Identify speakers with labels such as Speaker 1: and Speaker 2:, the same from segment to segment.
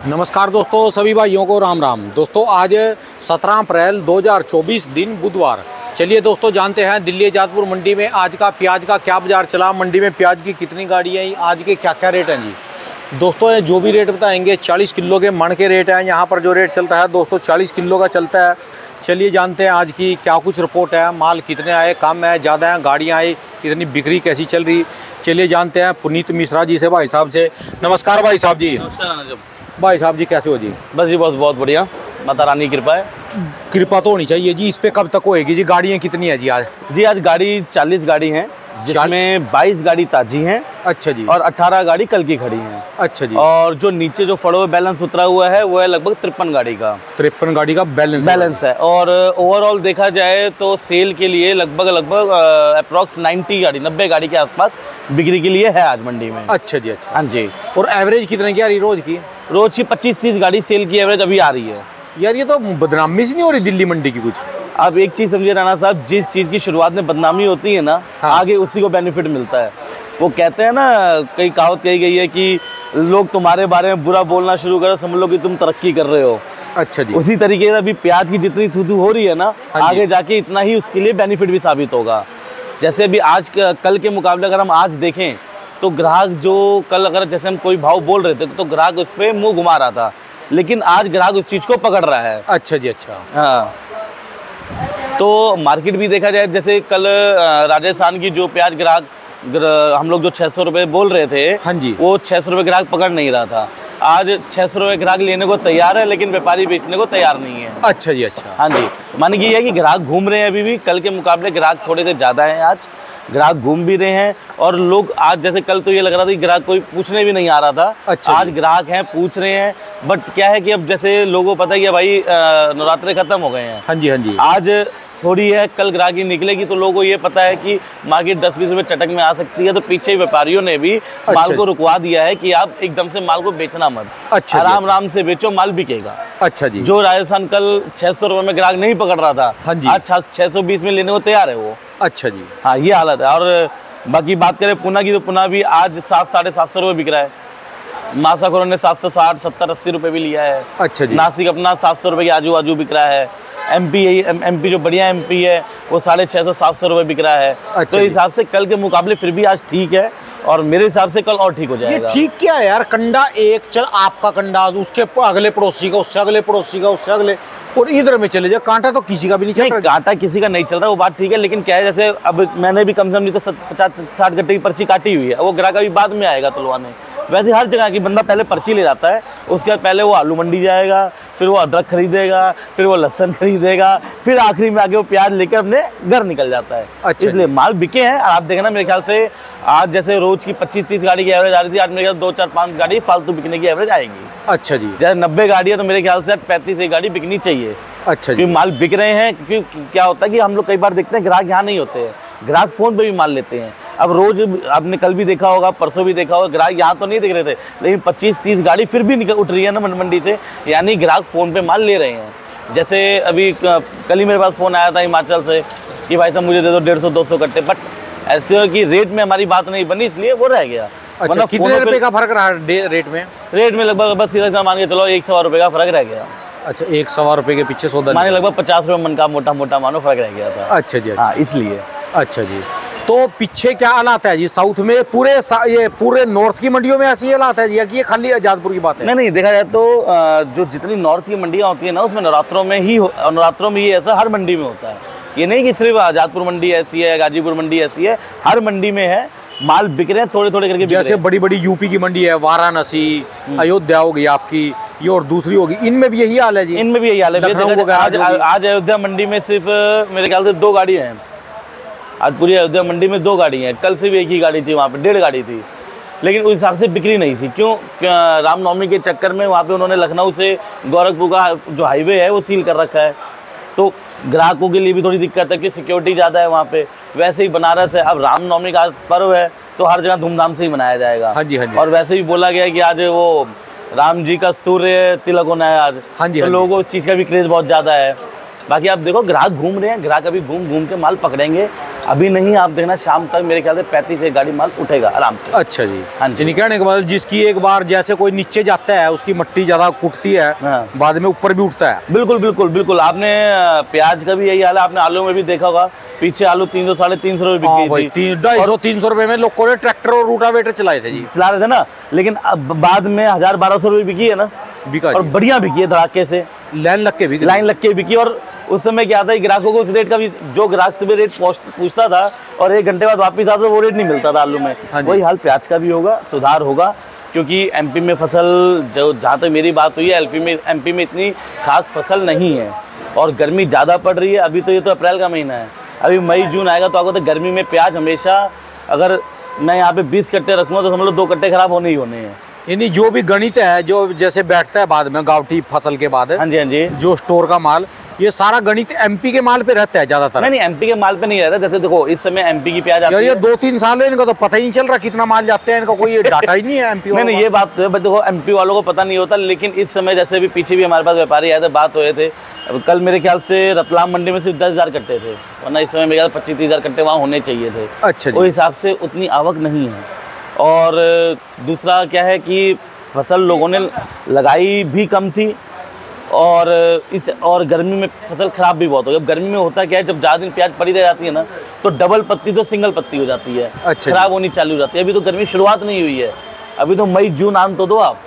Speaker 1: नमस्कार दोस्तों, सभी भाइयों को राम राम। दोस्तों आज 17 अप्रैल 2024 दिन बुधवार। चलिए दोस्तों जानते हैं दिल्ली आजादपुर मंडी में आज का प्याज का क्या बाजार चला, मंडी में प्याज की कितनी गाड़ियाँ हैं, आज के क्या क्या रेट हैं जी। दोस्तों जो भी रेट बताएंगे 40 किलो के मन के रेट हैं। यहाँ पर जो रेट चलता है दोस्तों 40 किलो का चलता है। चलिए जानते हैं आज की क्या कुछ रिपोर्ट है, माल कितने आए, कम है, ज़्यादा है, गाड़ियाँ आई, कितनी बिक्री कैसी चल रही। चलिए जानते हैं पुनीत मिश्रा जी से, भाई साहब से। नमस्कार भाई साहब जी।
Speaker 2: नमस्कार
Speaker 1: भाई साहब जी कैसे हो जी?
Speaker 2: बस जी बहुत बढ़िया, माता रानी की कृपा है।
Speaker 1: कृपा तो होनी चाहिए जी। इस पे कब तक होएगी जी? गाड़ियाँ कितनी है जी आज?
Speaker 2: जी आज गाड़ी 40 गाड़ी हैं, जिसमें 22 गाड़ी ताजी हैं।
Speaker 1: अच्छा जी।
Speaker 2: और 18 गाड़ी कल की खड़ी हैं।
Speaker 1: अच्छा जी।
Speaker 2: और जो नीचे जो फड़ो बैलेंस उतरा हुआ है वो है लगभग 53 गाड़ी का।
Speaker 1: 53 गाड़ी का बैलेंस
Speaker 2: है। और ओवरऑल देखा जाए तो सेल के लिए लगभग अप्रॉक्स 90 गाड़ी के आसपास बिक्री के लिए है आज मंडी में।
Speaker 1: अच्छा जी। अच्छा
Speaker 2: हाँ जी।
Speaker 1: और एवरेज कितने की आ रही रोज की?
Speaker 2: रोज की 25-30 गाड़ी सेल की एवरेज अभी आ रही है।
Speaker 1: यार ये तो बदनामी से नहीं हो रही दिल्ली मंडी की कुछ?
Speaker 2: आप एक चीज़ समझिए राणा साहब, जिस चीज़ की शुरुआत में बदनामी होती है ना,
Speaker 1: हाँ।
Speaker 2: आगे उसी को बेनिफिट मिलता है। वो कहते हैं ना, कई कहावत कही गई है कि लोग तुम्हारे बारे में बुरा बोलना शुरू करो, समझ लो कि तुम तरक्की कर रहे हो।
Speaker 1: अच्छा जी।
Speaker 2: उसी तरीके से अभी प्याज की जितनी थू हो रही है ना, आगे जाके इतना ही उसके लिए बेनिफिट भी साबित होगा। जैसे अभी आज कल के मुकाबले अगर हम आज देखें तो ग्राहक जो कल अगर जैसे हम कोई भाव बोल रहे थे तो ग्राहक उस पर मुँह घुमा रहा था, लेकिन आज ग्राहक उस चीज़ को पकड़ रहा है।
Speaker 1: अच्छा जी। अच्छा
Speaker 2: हाँ, तो मार्केट भी देखा जाए, जैसे कल राजस्थान की जो प्याज ग्राहक हम लोग जो 600 रुपये बोल रहे थे,
Speaker 1: हाँ जी,
Speaker 2: वो 600 रुपये ग्राहक पकड़ नहीं रहा था। आज 600 रुपये ग्राहक लेने को तैयार है, लेकिन व्यापारी बेचने को तैयार नहीं है।
Speaker 1: अच्छा जी। अच्छा
Speaker 2: हाँ जी, माने कि ये है कि ग्राहक घूम रहे हैं अभी भी, कल के मुकाबले ग्राहक थोड़े से ज़्यादा हैं। आज ग्राहक घूम भी रहे हैं और लोग आज, जैसे कल तो ये लग रहा था कि ग्राहक कोई पूछने भी नहीं आ रहा था।
Speaker 1: अच्छा
Speaker 2: आज ग्राहक हैं, पूछ रहे हैं। बट क्या है कि अब जैसे लोगों को पता है कि भाई नवरात्रे खत्म हो गए हैं।
Speaker 1: हाँ जी। हाँ जी।
Speaker 2: आज थोड़ी है, कल ग्राहकी निकलेगी तो लोगों को ये पता है कि मार्केट 10-20 रुपये चटक में आ सकती है, तो पीछे व्यापारियों ने भी माल को रुकवा दिया है कि आप एकदम से माल को बेचना मत।
Speaker 1: अच्छा,
Speaker 2: आराम से बेचो, माल बिकेगा।
Speaker 1: अच्छा जी।
Speaker 2: जो राजस्थान कल 600 रुपये में ग्राहक नहीं पकड़ रहा था,
Speaker 1: हाँ जी,
Speaker 2: आज 620 में लेने को तैयार है वो।
Speaker 1: अच्छा जी।
Speaker 2: हाँ, ये हालत है। और बाकी बात करें पुणे की, तो पुणे भी आज 700-750 रुपये बिक रहा है। मासाखोरों ने 760, 70, 80 रुपये भी लिया है।
Speaker 1: अच्छा जी।
Speaker 2: नासिक अपना 700 रुपये के आजू बाजू बिक रहा है। एमपी जो बढ़िया एमपी है वो 650-700 रुपये बिक रहा है।
Speaker 1: अच्छा,
Speaker 2: तो इस हिसाब से कल के मुकाबले फिर भी आज ठीक है, और मेरे हिसाब से कल और ठीक हो जाएगा।
Speaker 1: ये ठीक क्या है यार? कंडा एक चल, आपका कंडा उसके अगले पड़ोसी का, उससे अगले पड़ोसी का, उससे अगले, और इधर में चले जाए। कांटा तो किसी का भी नहीं चल रहा।
Speaker 2: कांटा किसी का नहीं चल रहा, वो बात ठीक है, लेकिन क्या है, जैसे अब मैंने भी कम से कम नहीं तो 50-60 गट्टे की पर्ची काटी हुई है, वो ग्राहक अभी बाद में आएगा तुलवाने। वैसे हर जगह की बंदा पहले पर्ची ले जाता है, उसके बाद पहले वो आलू मंडी जाएगा, फिर वो अदरक खरीदेगा, फिर वो लहसुन खरीदेगा, फिर आखिरी में आके वो प्याज लेकर अपने घर निकल जाता है।
Speaker 1: अच्छा,
Speaker 2: इसलिए माल बिके हैं। आप देखना, मेरे ख्याल से आज जैसे रोज की 25-30 गाड़ी की एवरेज आ रही थी, आज मेरे ख्याल 2-4-5 गाड़ी फालतू बिकने की एवरेज आएगी।
Speaker 1: अच्छा जी।
Speaker 2: जैसे 90 गाड़ी है तो मेरे ख्याल से 35 एक गाड़ी बिकनी चाहिए।
Speaker 1: अच्छा जी।
Speaker 2: क्योंकि माल बिक रहे हैं, क्योंकि क्या होता है कि हम लोग कई बार देखते हैं ग्राहक यहाँ नहीं होते हैं, ग्राहक फ़ोन पे भी माल लेते हैं। अब रोज आपने कल भी देखा होगा, परसों भी देखा होगा, ग्राहक यहाँ तो नहीं दिख रहे थे, लेकिन 25-30 गाड़ी फिर भी निकल उठ रही है ना मंडी से, यानी ग्राहक फ़ोन पे माल ले रहे हैं। जैसे अभी कल ही मेरे पास फ़ोन आया था हिमाचल से कि भाई साहब मुझे दे दो 150-200 कट्टे, बट ऐसे हो कि रेट में हमारी बात नहीं बनी, इसलिए वो रह गया।
Speaker 1: अच्छा, कितने रुपए का फर्क रहा रेट में?
Speaker 2: रेट में लगभग बस सीधा मान के चलो 100 रुपये का फर्क रह गया।
Speaker 1: अच्छा, 100 रुपये के पीछे सौदा
Speaker 2: माने लगभग 50 रुपये मन का मोटा मानो फर्क रह गया था।
Speaker 1: अच्छा जी।
Speaker 2: हाँ, इसलिए।
Speaker 1: अच्छा जी। तो पीछे क्या हालात है जी साउथ में? ये पूरे नॉर्थ की मंडियों में ऐसी हालात है जी, कि ये खाली आजादपुर की बात है?
Speaker 2: नहीं, देखा जाए तो जो जितनी नॉर्थ की मंडियाँ होती है ना, उसमें नवरात्रों में ही ऐसा हर मंडी में होता है। ये नहीं कि सिर्फ आजादपुर मंडी ऐसी है, गाजीपुर मंडी ऐसी है, हर मंडी में है। माल बिक रहे हैं थोड़े करके।
Speaker 1: जैसे बड़ी बड़ी यूपी की मंडी है, वाराणसी, अयोध्या होगी आपकी, ये और दूसरी होगी, इनमें भी यही हाल है जी? इनमें भी यही हाल है।
Speaker 2: आज अयोध्या मंडी में सिर्फ मेरे ख्याल से 2 गाड़ी हैं। आज पूरी अयोध्या मंडी में 2 गाड़ी हैं। कल से भी एक ही गाड़ी थी, वहाँ पे 1.5 गाड़ी थी, लेकिन उस हिसाब से बिक्री नहीं थी। क्यों? रामनवमी के चक्कर में वहाँ पे उन्होंने लखनऊ से गोरखपुर का जो हाईवे है वो सील कर रखा है, तो ग्राहकों के लिए भी थोड़ी दिक्कत है कि सिक्योरिटी ज़्यादा है वहाँ पे। वैसे ही बनारस है, अब रामनवमी का पर्व है तो हर जगह धूमधाम से ही मनाया जाएगा।
Speaker 1: हाँ जी, हाँ जी।
Speaker 2: और वैसे भी बोला गया है कि आज वो राम जी का सूर्य तिलक होना है आज।
Speaker 1: हाँ जी।
Speaker 2: तो लोगों को इस चीज़ का भी क्रेज़ बहुत ज़्यादा है। बाकी आप देखो ग्राहक घूम रहे हैं, ग्राहक अभी घूम घूम के माल पकड़ेंगे, अभी नहीं आप देखना शाम तक मेरे ख्याल से 35 एक गाड़ी माल उठेगा आराम से।
Speaker 1: अच्छा जी।
Speaker 2: हाँ जी।
Speaker 1: कहने के बाद जिसकी एक बार जैसे कोई नीचे जाता है उसकी मट्टी ज्यादा कुटती है,
Speaker 2: हाँ।
Speaker 1: बाद में ऊपर भी उठता है।
Speaker 2: बिल्कुल बिल्कुल बिल्कुल। आपने प्याज का भी यही हाल है, आपने आलू में भी देखा होगा, पीछे आलू 300 साढ़े 300 रुपये बिक गई थी।
Speaker 1: 250-300 रुपए में लोगों ने ट्रैक्टर और रूटावेटर चलाए थे जी,
Speaker 2: चला रहे थे ना, लेकिन अब बाद में 1000-1200 रुपये बिकी है ना,
Speaker 1: बिका
Speaker 2: और बढ़िया बिकी है धड़ाके से,
Speaker 1: लाइन लग के बिकी,
Speaker 2: लाइन लग के बिकी। और उस समय क्या था, ग्राहकों को उस रेट का भी, जो ग्राहक से भी रेट पूछता था और 1 घंटे बाद वापस आता था, वो रेट नहीं मिलता था आलू में। वही हाल प्याज का भी होगा, सुधार होगा, क्योंकि एमपी में फसल जो, जहाँ तक मेरी बात हुई है, एमपी में इतनी खास फसल नहीं है और गर्मी ज़्यादा पड़ रही है। अभी तो ये तो अप्रैल का महीना है, अभी मई जून आएगा तो आपको तो गर्मी में प्याज हमेशा, अगर मैं यहाँ पे 20 कट्टे रखूँगा तो समझ लो 2 कट्टे खराब होने ही होने हैं।
Speaker 1: यानी जो भी गणित है, जो जैसे बैठता है बाद में गावठी फसल के बाद,
Speaker 2: हाँ जी हाँ जी,
Speaker 1: जो स्टोर का माल, ये सारा गणित एमपी के माल पे रहता है ज्यादातर।
Speaker 2: नहीं एमपी के माल पे नहीं रहता। जैसे देखो इस समय एमपी की प्याज आती है,
Speaker 1: ये 2-3 साल है, इनका तो पता ही नहीं चल रहा कितना माल जाते हैं, इनका कोई डाटा ही नहीं है एमपी वालों।
Speaker 2: नहीं ये बात तो है, बट देखो एमपी वालों को पता नहीं होता, लेकिन इस समय जैसे भी पीछे भी हमारे पास व्यापारी आए थे, बात हुए थे, कल मेरे ख्याल से रतलाम मंडी में सिर्फ 10,000 कट्टे थे, वरना इस समय मेरे ख्याल 25-30,000 कट्टे वहाँ होने चाहिए थे।
Speaker 1: अच्छा,
Speaker 2: उस हिसाब से उतनी आवक नहीं है। और दूसरा क्या है कि फसल लोगों ने लगाई भी कम थी, और गर्मी में फसल खराब भी बहुत हो गई। अब गर्मी में होता क्या है, जब ज़्यादा दिन प्याज पड़ी रह जाती है ना, तो डबल पत्ती तो सिंगल पत्ती हो जाती है,
Speaker 1: अच्छा,
Speaker 2: खराब होनी चालू हो जाती है। अभी तो गर्मी शुरुआत नहीं हुई है, अभी तो मई जून आन तो दो आप।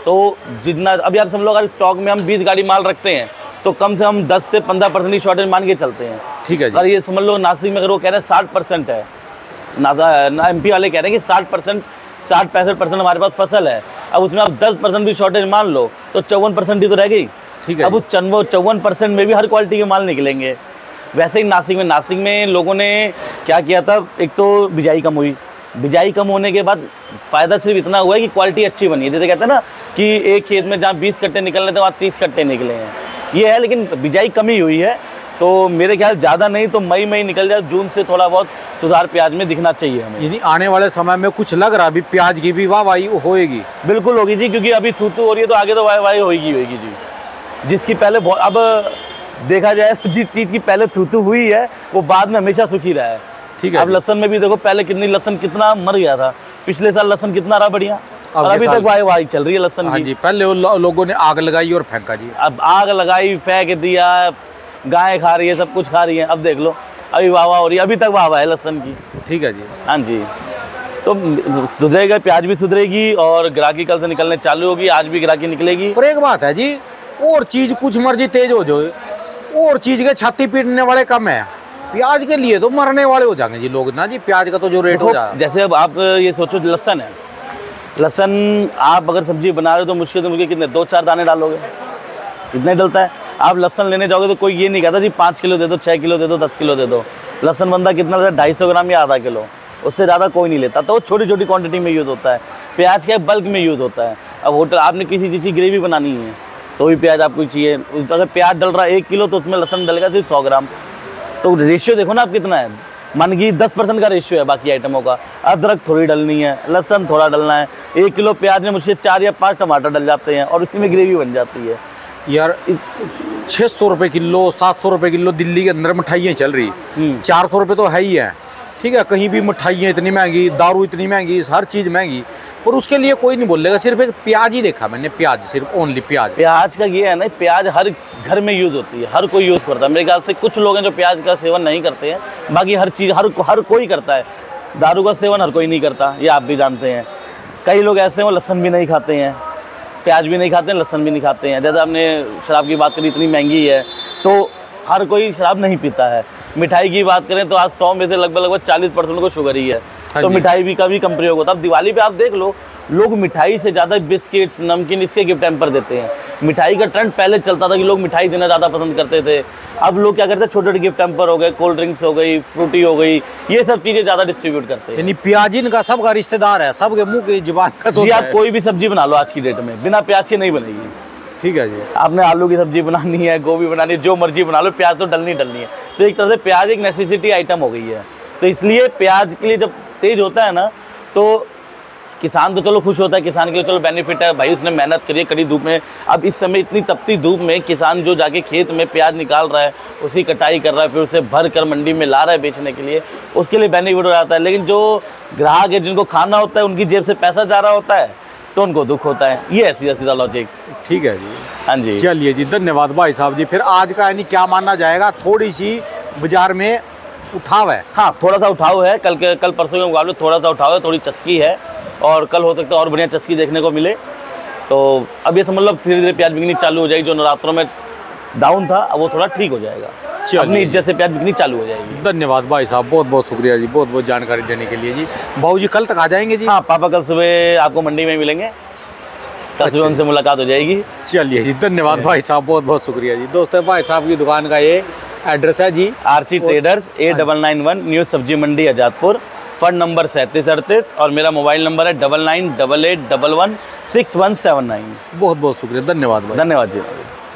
Speaker 2: तो जितना अभी आप समझ लो, अगर स्टॉक में हम 20 गाड़ी माल रखते हैं तो कम से कम 10 से 15% की शॉर्टेज मान के चलते हैं।
Speaker 1: ठीक है जी।
Speaker 2: अगर ये समझ लो नासिक में अगर वो कह रहे हैं 60% है, एमपी वाले कह रहे हैं कि 60-65% हमारे पास फसल है, अब उसमें आप 10% भी शॉर्टेज मान लो तो 54% ही तो रह गई।
Speaker 1: ठीक है।
Speaker 2: अब उस 54% में भी हर क्वालिटी के माल निकलेंगे। वैसे ही नासिक में लोगों ने क्या किया था, एक तो बिजाई कम हुई, बिजाई कम होने के बाद फ़ायदा सिर्फ इतना हुआ है कि क्वालिटी अच्छी बनी है। जैसे कहते हैं ना कि एक खेत में जहाँ 20 कट्टे निकलने थे वहाँ 30 कट्टे निकले हैं, ये है। लेकिन बिजाई कमी हुई है, तो मेरे ख्याल ज़्यादा नहीं तो मई में ही निकल जाए, जून से थोड़ा बहुत सुधार प्याज में दिखना चाहिए हमें।
Speaker 1: यानी आने वाले समय में कुछ लग रहा अभी प्याज की भी वाहवाही होएगी?
Speaker 2: बिल्कुल होगी जी, क्योंकि अभी थू हो रही है तो आगे तो वाही होगी जी। जिसकी पहले अब देखा जाए तो जिस चीज़ की पहले थू हुई है वो बाद में हमेशा सुखी रहा है।
Speaker 1: ठीक है।
Speaker 2: अब लहसन में भी देखो, पहले लहसन कितना मर गया था, पिछले साल लहसन कितना रहा बढ़िया, और अभी तक वाही चल रही है लहसन की।
Speaker 1: हाँ जी, पहले लोगों ने आग लगाई और फेंका जी,
Speaker 2: अब आग लगाई, फेंक दिया, गाय खा रही है, सब कुछ खा रही है। अब देख लो अभी वाह हो रही है, अभी तक वाह है लहसन की।
Speaker 1: ठीक है जी।
Speaker 2: हाँ जी, तो सुधरेगा, प्याज भी सुधरेगी और ग्राहकी कल से निकलने चालू होगी, आज भी ग्राहकी निकलेगी।
Speaker 1: और एक बात है जी, और चीज़ कुछ मर्जी तेज हो जाए, और चीज़ के छाती पीटने वाले कम है, प्याज के लिए तो मरने वाले हो जाएंगे जी लोग ना जी। प्याज का तो जो रेट हो जाए,
Speaker 2: जैसे अब आप ये सोचो लहसन है, लहसन आप अगर सब्जी बना रहे हो तो मुश्किल कितने 2-4 दाने डालोगे, इतना ही डलता है। आप लहसन लेने जाओगे तो कोई ये नहीं कहता जी 5 किलो दे दो, 6 किलो दे दो, 10 किलो दे दो। लहसन बंदा कितना लेता है, 250 ग्राम या आधा किलो, उससे ज़्यादा कोई नहीं लेता। तो वो छोटी छोटी क्वांटिटी में यूज़ होता है। प्याज का बल्क में यूज़ होता है। अब होटल आपने किसी चीज़ की ग्रेवी बनानी है तो भी प्याज आपको चाहिए। अगर प्याज डल रहा है 1 किलो तो उसमें लहसन डलेगा सिर्फ 100 ग्राम। तो रेशियो देखो ना आप कितना है, मान की 10% का रेशियो है बाकी आइटमों का। अदरक थोड़ी डलनी है, लहसन थोड़ा डलना है। 1 किलो प्याज में मुझसे 4 या 5 टमाटर डल जाते हैं और उसी में ग्रेवी बन जाती है
Speaker 1: यार। 600 रुपये किलो, 700 रुपये किलो दिल्ली के अंदर मिठाइयाँ चल रही, 400 रुपये तो है ही है। ठीक है, कहीं भी मिठाइयाँ इतनी महंगी, दारू इतनी महंगी, हर चीज़ महंगी, पर उसके लिए कोई नहीं बोलेगा। सिर्फ एक प्याज ही देखा मैंने, प्याज, सिर्फ ओनली प्याज।
Speaker 2: प्याज का ये है ना, प्याज हर घर में यूज़ होती है, हर कोई यूज़ करता है। मेरे ख्याल से कुछ लोग हैं जो प्याज का सेवन नहीं करते हैं, बाकी हर चीज़ हर कोई करता है। दारू का सेवन हर कोई नहीं करता, ये आप भी जानते हैं। कई लोग ऐसे हैं लहसन भी नहीं खाते हैं, प्याज भी नहीं खाते हैं, लहसन भी नहीं खाते हैं। जैसे आपने शराब की बात करी, इतनी महंगी है तो हर कोई शराब नहीं पीता है। मिठाई की बात करें तो आज 100 में से लगभग 40% को शुगर ही है। तो मिठाई भी का भी कम प्रयोग होता है। अब दिवाली पे आप देख लो, लोग मिठाई से ज़्यादा बिस्किट्स, नमकीन, इसके गिफ्ट हैम्पर देते हैं। मिठाई का ट्रेंड पहले चलता था कि लोग मिठाई देना ज़्यादा पसंद करते थे। अब लोग क्या करते हैं, छोटे छोटे गिफ्ट हैम्पर हो गए, कोल्ड ड्रिंक्स हो गई, फ्रूटी हो गई, ये सब चीज़ें ज़्यादा डिस्ट्रीब्यूट करते हैं।
Speaker 1: यानी प्याज इनका सबका रिश्तेदार है, सबके मुँह की जुबान का।
Speaker 2: जी, आप कोई भी सब्जी बना लो आज की डेट में, बिना प्याज के नहीं बनेगी।
Speaker 1: ठीक है जी।
Speaker 2: आपने आलू की सब्जी बनानी है, गोभी बनानी है, जो मर्जी बना लो, प्याज तो डलनी है। तो एक तरह से प्याज एक नेसेसिटी आइटम हो गई है। तो इसलिए प्याज के लिए जब तेज होता है ना, तो किसान तो चलो खुश होता है, किसान के लिए चलो बेनिफिट है, भाई उसने मेहनत करी है कड़ी धूप में। अब इस समय इतनी तपती धूप में किसान जो जाके खेत में प्याज निकाल रहा है, उसकी कटाई कर रहा है, फिर उसे भर कर मंडी में ला रहा है बेचने के लिए, उसके लिए बेनिफिट हो जाता है। लेकिन जो ग्राहक है, जिनको खाना होता है, उनकी जेब से पैसा जा रहा होता है, तो उनको दुख होता है। ये है सीधा सीधा लॉजिक।
Speaker 1: ठीक है जी।
Speaker 2: हाँ जी,
Speaker 1: चलिए जी, धन्यवाद भाई साहब जी। फिर आज का यानी क्या मानना जाएगा, थोड़ी सी बाजार में उठाव है?
Speaker 2: हाँ, थोड़ा सा उठाव है, कल परसों के मुकाबले थोड़ा सा उठाव है, थोड़ी चस्की है, और कल हो सकता है और बढ़िया चस्की देखने को मिले। तो अब ये समझ लो धीरे धीरे प्याज बिकनी चालू हो जाएगी। जो नवरात्रों में डाउन था, अब वो थोड़ा ठीक हो जाएगा, अपनी इज्जत से प्याज बिकनी चालू हो जाएगी।
Speaker 1: धन्यवाद भाई साहब, बहुत बहुत शुक्रिया जी, बहुत बहुत जानकारी देने के लिए जी। बाबू जी कल तक आ जाएंगे जी?
Speaker 2: हाँ, पापा कल सुबह आपको मंडी में मिलेंगे, कल सुबह उनसे मुलाकात हो जाएगी।
Speaker 1: चलिए जी, धन्यवाद भाई साहब, बहुत बहुत शुक्रिया जी। दोस्तों, भाई साहब की दुकान का ये एड्रेस है जी,
Speaker 2: आरसी ट्रेडर्स, A991 न्यू सब्जी मंडी आजादपुर, फंड नंबर 3738, और मेरा मोबाइल नंबर है 9988116179।
Speaker 1: बहुत बहुत शुक्रिया, धन्यवाद भाई।
Speaker 2: धन्यवाद जी।